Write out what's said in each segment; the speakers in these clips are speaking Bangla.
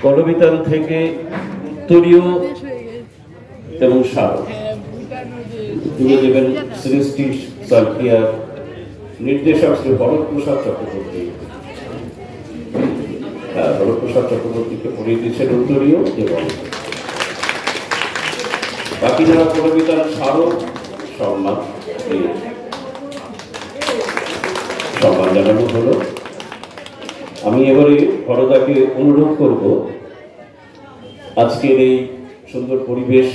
কলবিতান থেকে উত্তরীয় এবং স্মারক তুলে দেবেন সৃষ্টি সার্কিয়ার নির্দেশক শ্রী ভরতপ্রসাদ চক্রবর্তী। ভরতপ্রসাদ চক্রবর্তীকে পড়িয়ে দিচ্ছেন উত্তরীয় এবং বাকি যারা কলবিতার স্মারক সম্মান জানানো হলো। আমি এবারে ভরতাকে অনুরোধ করব আজকের এই সুন্দর পরিবেশ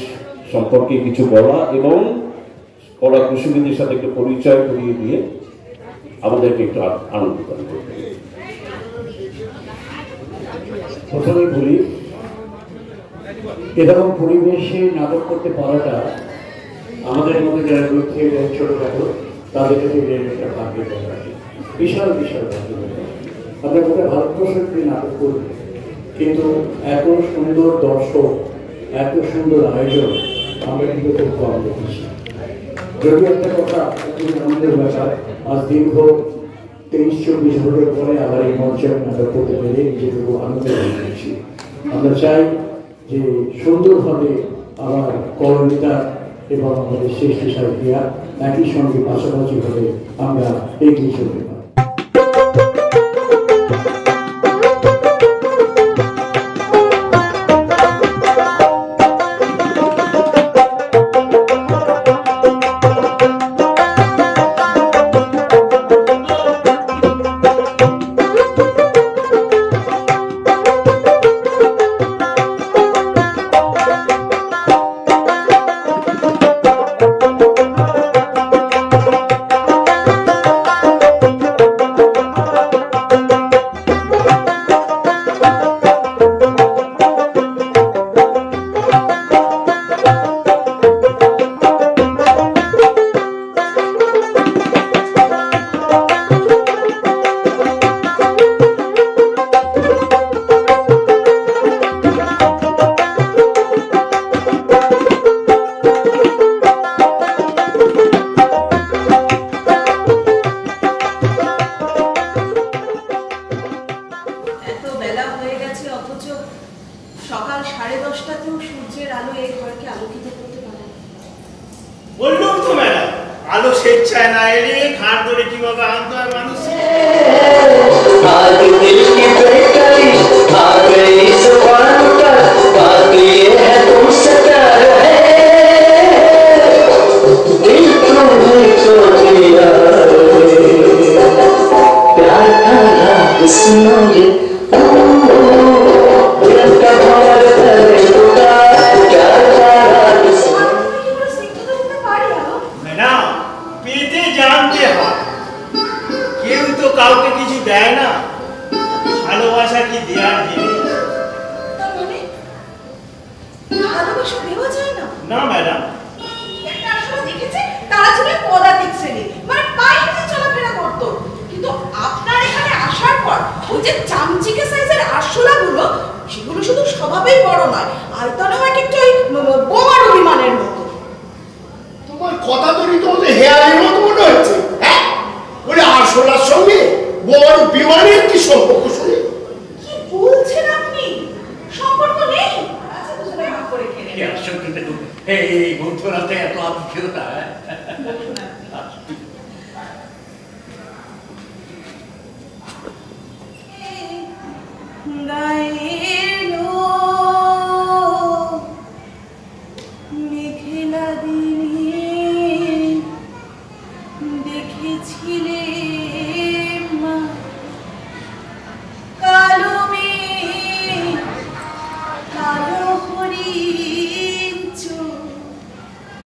সম্পর্কে কিছু বলা এবং কলা কুশলীদের সাথে একটু পরিচয় করিয়ে দিয়ে আমাদেরকে একটু আনন্দ করবে। প্রথমে বলি, এরকম পরিবেশে নাটক করতে পারাটা আমাদের মধ্যে যারা লক্ষ্যে ছোটখাটো তাদের কাছে একটা ভাগ্যের ব্যাপার, বিশাল বিশাল ভাগ্যের ব্যাপার। আমরা গোটা ভারতবর্ষে নাটক করি, কিন্তু এত সুন্দর দর্শক, এত সুন্দর আয়োজন আমরা কিন্তু খুব কম দেখেছি। যদি একটা কথা আনন্দের ব্যাপার, আজ দীর্ঘ 23-24 বছর পরে আবার এই মঞ্চে নাটক করতে পেরে নিজেকে খুব আনন্দ পেয়েছি। আমরা চাই যে সুন্দরভাবে আমার কলবিতা এবং আমাদের সৃষ্টি সাহিত্যিয়া একই সঙ্গে পাশাপাশি ভাবে আমরা এগিয়ে চলতে পারি। সকাল 10:30তেও সূর্যের আলো এই ঘরকে আলোকিত করতে পারে। বললাম তো ম্যাডাম, আলো স্বেচ্ছায় না এলে ঘাট ধরে কিভাবে আনতে হয় মানুষ। কাউকে কিছু দেয় না, ভালোবাসা কি দেওয়ার জিনিস? ভালোবাসা দেওয়া যায় না? না ম্যাডাম, একটা আসলে দেখেছে তারা ছিল পদাতিক শ্রেণী, মানে পায়ে হেঁটে চলাফেরা করতো। কিন্তু আপনার এখানে আসার পর ওই যে চামচিকে সাইজের আরশোলাগুলো, সেগুলো শুধু স্বভাবেই বড় নয়, আয়তনেও এক একটা ওই বোমার বিমানের মতো। তোমার কথা তো রীতিমতো হেয়ারের মতো মনে হচ্ছে। হ্যাঁ, ওই আরশোলার সঙ্গে বোমার বিমানের কি সম্পর্ক? শুনে কি বলছেন আপনি? সম্পর্ক নেই? আচ্ছা, দুজনে ভাগ করে খেলে। কি আশ্চর্য দেখুন, এই বন্ধুরাতে এত আত্মীয়তা। গায়ে